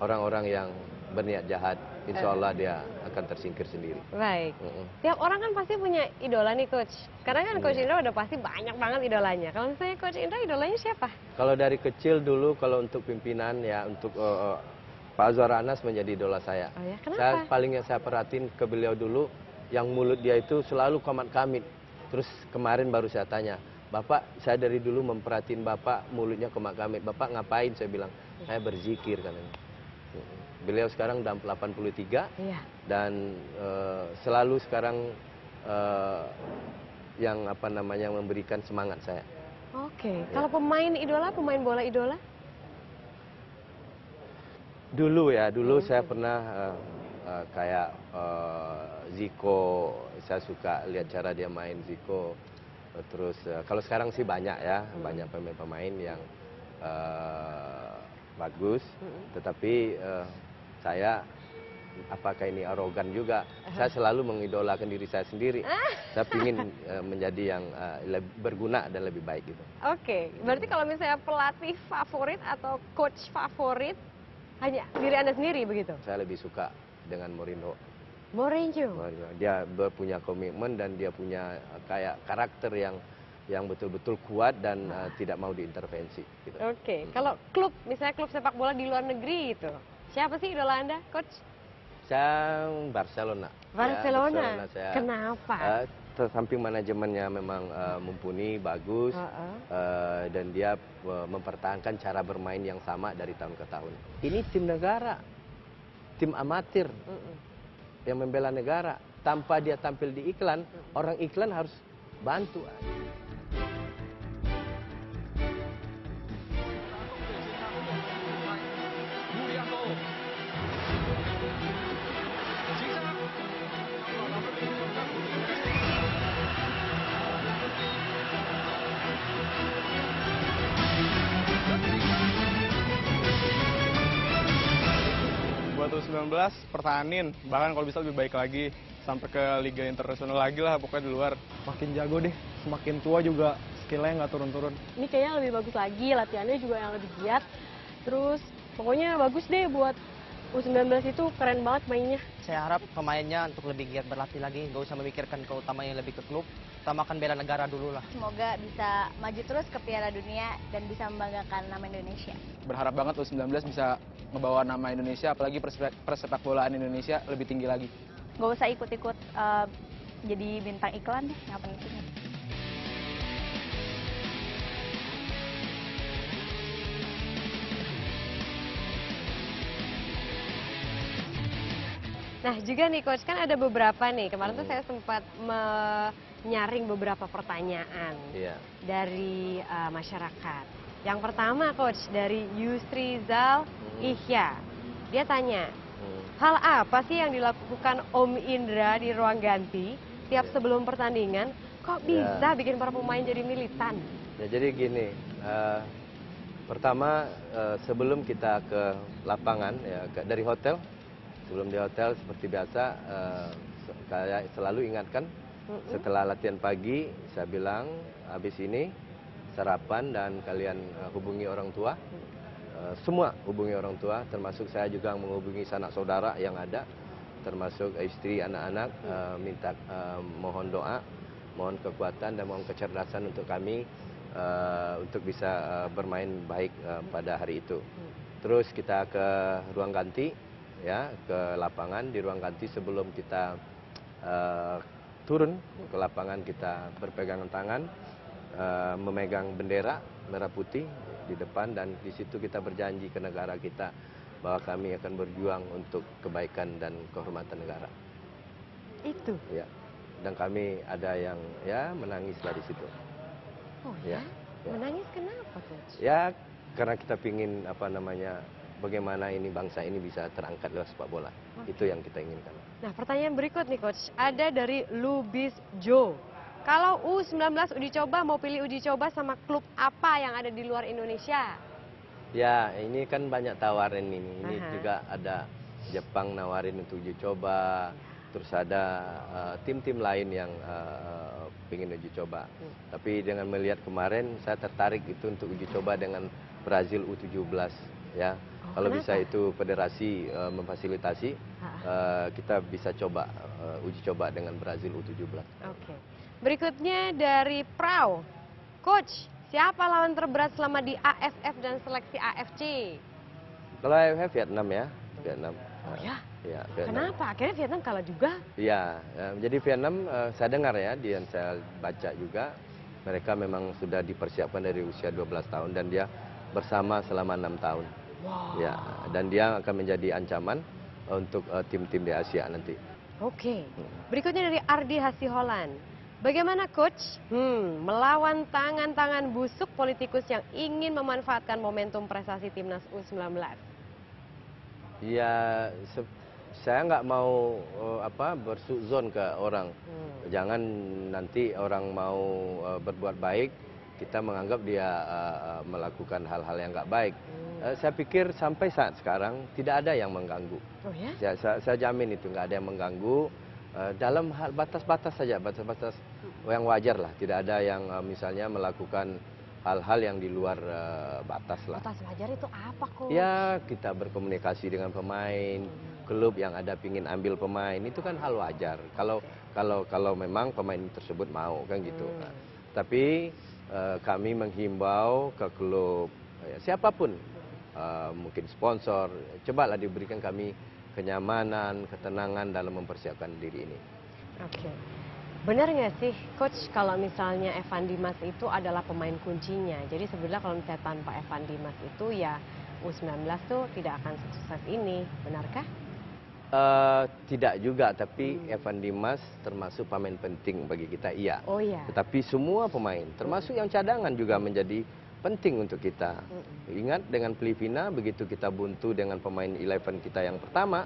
orang-orang yang berniat jahat, insya Allah dia akan tersingkir sendiri. Baik. Tiap orang kan pasti punya idola nih, Coach. Sekarang kan Coach Indra udah pasti banyak banget idolanya. Kalau misalnya Coach Indra, idolanya siapa? Kalau dari kecil dulu, kalau untuk pimpinan ya, untuk Pak Azwar Anas menjadi idola saya. Oh ya, kenapa? Saya paling yang saya perhatiin ke beliau dulu, yang mulut dia itu selalu komat kamit. Terus kemarin baru saya tanya, Bapak, saya dari dulu memperhatiin Bapak mulutnya komat kamit. Bapak ngapain? Saya bilang, saya berzikir katanya. Beliau sekarang udah 83 dan selalu sekarang yang memberikan semangat saya. Oke. Kalau pemain idola, pemain bola idola? Dulu saya pernah kayak Zico, saya suka lihat cara dia main Zico. Terus kalau sekarang sih banyak ya, banyak pemain-pemain yang bagus, tetapi saya apakah ini arogan juga? Saya selalu mengidolakan diri saya sendiri. Saya ingin menjadi yang lebih berguna dan lebih baik gitu. Oke, berarti kalau misalnya pelatih favorit atau coach favorit hanya diri Anda sendiri begitu? Saya lebih suka dengan Mourinho. Mourinho. Dia punya komitmen dan dia punya kayak karakter yang betul-betul kuat dan tidak mau diintervensi. Gitu. Oke, kalau klub, misalnya klub sepak bola di luar negeri itu, siapa sih idola Anda, Coach? Saya Barcelona. Barcelona. Saya, kenapa? Samping manajemennya memang mumpuni, bagus, dan dia mempertahankan cara bermain yang sama dari tahun ke tahun. Ini tim negara, tim amatir yang membela negara. Tanpa dia tampil di iklan, orang iklan harus bantu. U19 pertahanin, bahkan kalau bisa lebih baik lagi sampai ke liga internasional lagi lah, pokoknya di luar. Makin jago deh, semakin tua juga skillnya nggak turun-turun. Ini kayaknya lebih bagus lagi, latihannya juga yang lebih giat. Terus pokoknya bagus deh buat U19 itu keren banget mainnya. Saya harap pemainnya untuk lebih giat berlatih lagi, nggak usah memikirkan keutamanya lebih ke klub, utamakan bela negara dulu lah. Semoga bisa maju terus ke Piala Dunia dan bisa membanggakan nama Indonesia. Berharap banget U19 bisa ngebawa nama Indonesia, apalagi persepak bolaan Indonesia lebih tinggi lagi. Nggak usah ikut-ikut jadi bintang iklan deh, nggak penting. Nah juga nih Coach, kan ada beberapa nih, kemarin tuh saya sempat menyaring beberapa pertanyaan dari masyarakat. Yang pertama Coach, dari Yusrizal Ihya, dia tanya, hal apa sih yang dilakukan Om Indra di ruang ganti tiap sebelum pertandingan, kok bisa bikin para pemain jadi militan? Ya jadi gini, pertama sebelum kita ke lapangan, ya dari hotel, sebelum di hotel seperti biasa, saya selalu ingatkan setelah latihan pagi, saya bilang habis ini sarapan dan kalian hubungi orang tua, semua hubungi orang tua, termasuk saya juga menghubungi sanak saudara yang ada, termasuk istri, anak-anak, minta mohon doa, mohon kekuatan dan mohon kecerdasan untuk kami untuk bisa bermain baik pada hari itu. Terus kita ke ruang ganti. Ya, ke lapangan. Di ruang ganti sebelum kita turun ke lapangan, kita berpegangan tangan, memegang bendera merah putih di depan, dan di situ kita berjanji ke negara kita bahwa kami akan berjuang untuk kebaikan dan kehormatan negara. Itu? Ya, dan kami ada yang ya menangis lah di situ. Oh ya? Menangis kenapa Coach? Ya, karena kita pingin bagaimana ini bangsa ini bisa terangkat lewat sepak bola. Itu yang kita inginkan. Nah pertanyaan berikut nih Coach, ada dari Lubis Jo. Kalau U19 uji coba, mau pilih uji coba sama klub apa yang ada di luar Indonesia? Ya ini kan banyak tawaran ini. Ini juga ada Jepang nawarin untuk uji coba. Terus ada tim-tim lain yang ingin uji coba. Tapi dengan melihat kemarin, saya tertarik itu untuk uji coba dengan Brazil U17. Ya, kalau bisa itu federasi memfasilitasi, kita bisa coba uji coba dengan Brazil U17. Oke. Berikutnya dari Prau, Coach, siapa lawan terberat selama di AFF dan seleksi AFC? Kalau AFF Vietnam ya, Vietnam. Oh ya? Ya, Vietnam. Kenapa? Akhirnya Vietnam kalah juga? Iya, jadi Vietnam saya dengar ya, dan saya baca juga, mereka memang sudah dipersiapkan dari usia 12 tahun dan dia bersama selama 6 tahun. Wow. Ya, dan dia akan menjadi ancaman untuk tim-tim di Asia nanti. Oke. Berikutnya dari Ardi Hasiholan. Bagaimana Coach melawan tangan-tangan busuk politikus yang ingin memanfaatkan momentum prestasi timnas U19? Ya, saya nggak mau bersuzon ke orang. Jangan nanti orang mau berbuat baik, kita menganggap dia melakukan hal-hal yang nggak baik. Saya pikir sampai saat sekarang tidak ada yang mengganggu. Oh ya? Saya jamin itu nggak ada yang mengganggu. Dalam hal batas-batas saja, batas-batas yang wajar lah. Tidak ada yang misalnya melakukan hal-hal yang di luar batas lah. Batas wajar itu apa Coach? Ya, kita berkomunikasi dengan pemain, klub yang ada pingin ambil pemain, itu kan hal wajar. Kalau memang pemain tersebut mau kan gitu. Nah, tapi kami menghimbau ke klub, siapapun, mungkin sponsor, cobalah diberikan kami kenyamanan, ketenangan dalam mempersiapkan diri ini. Oke. Benar nggak sih Coach kalau misalnya Evan Dimas itu adalah pemain kuncinya? Jadi sebenarnya kalau misalnya tanpa Evan Dimas itu ya U19 tuh tidak akan sukses ini, benarkah? Tidak juga, tapi Evan Dimas termasuk pemain penting bagi kita, iya. Oh iya. Tetapi semua pemain, termasuk yang cadangan juga menjadi penting untuk kita. Ingat dengan Filipina, begitu kita buntu dengan pemain 11 kita yang pertama,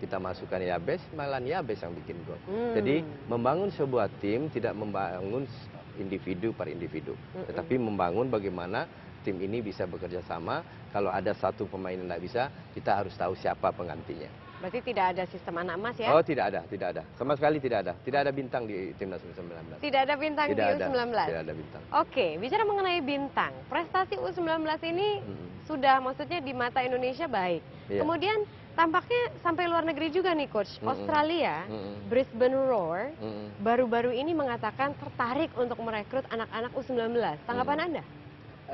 kita masukkan Yabes, malah Yabes yang bikin gol. Jadi membangun sebuah tim tidak membangun individu per individu, tetapi membangun bagaimana tim ini bisa bekerja sama. Kalau ada satu pemain yang tidak bisa, kita harus tahu siapa penggantinya. Berarti tidak ada sistem anak emas ya? Oh, tidak ada. Sama sekali tidak ada. Tidak ada bintang di timnas U19. Tidak ada bintang di U19? Tidak ada bintang. Oke, bicara mengenai bintang, prestasi U19 ini sudah maksudnya di mata Indonesia baik. Iya. Kemudian tampaknya sampai luar negeri juga nih Coach. Australia, Brisbane Roar, baru-baru ini mengatakan tertarik untuk merekrut anak-anak U19. Tanggapan Anda?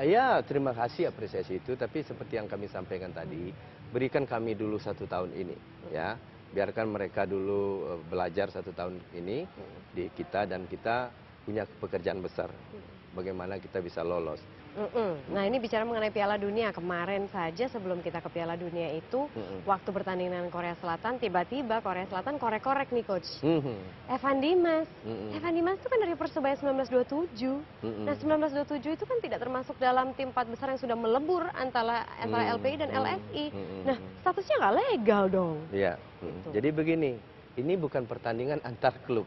Ya, terima kasih apresiasi itu. Tapi seperti yang kami sampaikan tadi, berikan kami dulu 1 tahun ini, ya. Biarkan mereka dulu belajar 1 tahun ini di kita, dan kita punya pekerjaan besar. Bagaimana kita bisa lolos. Nah, ini bicara mengenai Piala Dunia. Kemarin saja sebelum kita ke Piala Dunia itu, waktu bertanding dengan Korea Selatan, tiba-tiba Korea Selatan korek-korek nih Coach. Evan Dimas. Evan Dimas itu kan dari Persebaya 1927. Nah, 1927 itu kan tidak termasuk dalam tim 4 besar yang sudah melebur antara LPI dan LSI. Nah, statusnya nggak legal dong. Iya. Jadi begini, ini bukan pertandingan antar klub.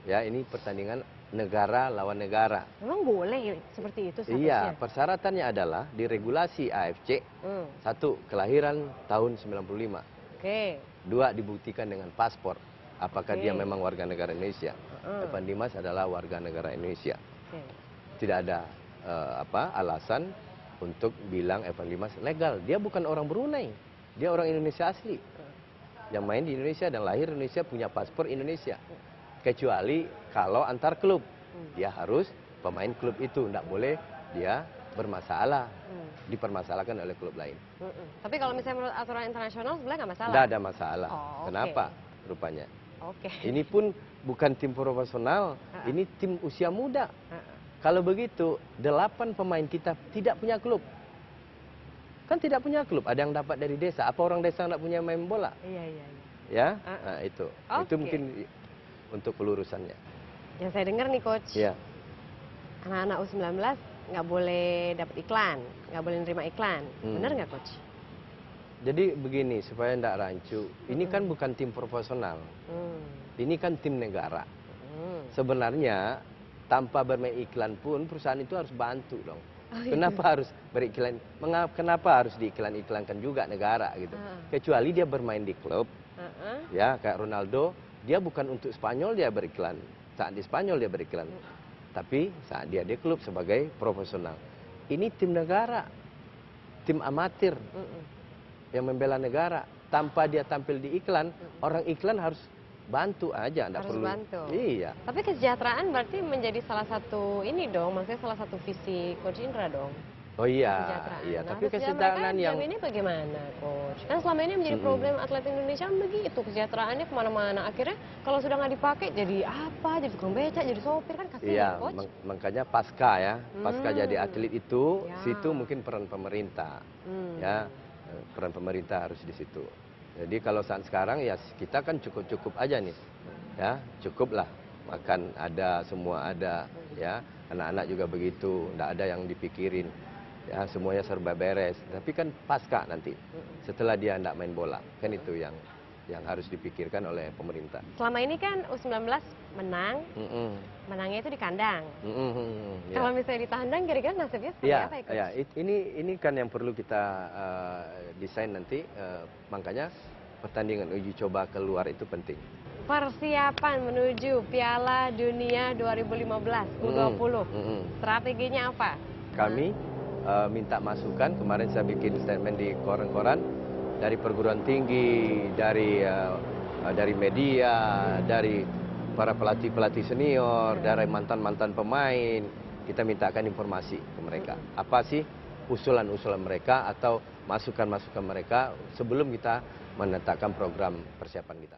Ya, ini pertandingan negara lawan negara. Memang boleh seperti itu statusnya? Iya, persyaratannya adalah di regulasi AFC, 1, kelahiran tahun 95. Oke. 2, dibuktikan dengan paspor. Apakah dia memang warga negara Indonesia. Evan Dimas adalah warga negara Indonesia. Tidak ada alasan untuk bilang Evan Dimas legal. Dia bukan orang Brunei, dia orang Indonesia asli. Yang main di Indonesia dan lahir Indonesia, punya paspor Indonesia. Kecuali kalau antar klub, dia harus pemain klub itu, tidak boleh dia bermasalah, dipermasalahkan oleh klub lain. Tapi kalau misalnya menurut aturan internasional sebenarnya nggak masalah? Tidak ada masalah. Oh, Kenapa? Rupanya. Oke. Ini pun bukan tim profesional, ini tim usia muda. Kalau begitu, 8 pemain kita tidak punya klub. Kan tidak punya klub, ada yang dapat dari desa. Apa orang desa nggak punya main bola? Iya. Ya, nah, itu. Itu mungkin untuk pelurusannya. Yang saya dengar nih Coach, anak-anak U19 nggak boleh dapat iklan, nggak boleh nerima iklan. Benar nggak Coach? Jadi begini, supaya tidak rancu, ini kan bukan tim profesional, ini kan tim negara. Sebenarnya tanpa bermain iklan pun perusahaan itu harus bantu dong. Kenapa harus beriklan? Kenapa harus diiklan-iklankan juga negara gitu? Kecuali dia bermain di klub, ya kayak Ronaldo. Dia bukan untuk Spanyol dia beriklan, saat di Spanyol dia beriklan. Tapi saat dia di klub sebagai profesional. Ini tim negara, tim amatir yang membela negara. Tanpa dia tampil di iklan, orang iklan harus bantu aja, enggak perlu. Bantu. Iya. Tapi kesejahteraan berarti menjadi salah satu ini dong, maksudnya salah satu visi Coach Indra dong. Oh iya, iya. Nah, tapi kesejahteraan yang ini bagaimana, Coach? Kan selama ini menjadi problem atlet Indonesia begitu, kesejahteraannya kemana-mana. Akhirnya kalau sudah nggak dipakai, jadi apa? Jadi tukang becak, jadi sopir, kan kasihan, iya, Coach. Makanya pasca ya, pasca jadi atlet itu, situ mungkin peran pemerintah, ya, peran pemerintah harus di situ. Jadi kalau saat sekarang ya kita kan cukup-cukup aja nih, ya, cukuplah makan ada, semua ada, ya, anak-anak juga begitu, nggak ada yang dipikirin. Ya, semuanya serba beres. Tapi kan pasca nanti, setelah dia tidak main bola, kan itu yang harus dipikirkan oleh pemerintah. Selama ini kan U19 menang, menangnya itu di kandang. Ya. Kalau misalnya di tandang, kira-kira nasibnya seperti apa ya, Coach? Ya, ini kan yang perlu kita desain nanti, makanya pertandingan uji coba keluar itu penting. Persiapan menuju Piala Dunia 2015 U20, strateginya apa? Kami minta masukan, kemarin saya bikin statement di koran-koran, dari perguruan tinggi, dari media, dari para pelatih-pelatih senior, dari mantan-mantan pemain. Kita mintakan informasi ke mereka. Apa sih usulan-usulan mereka atau masukan-masukan mereka sebelum kita menetapkan program persiapan kita.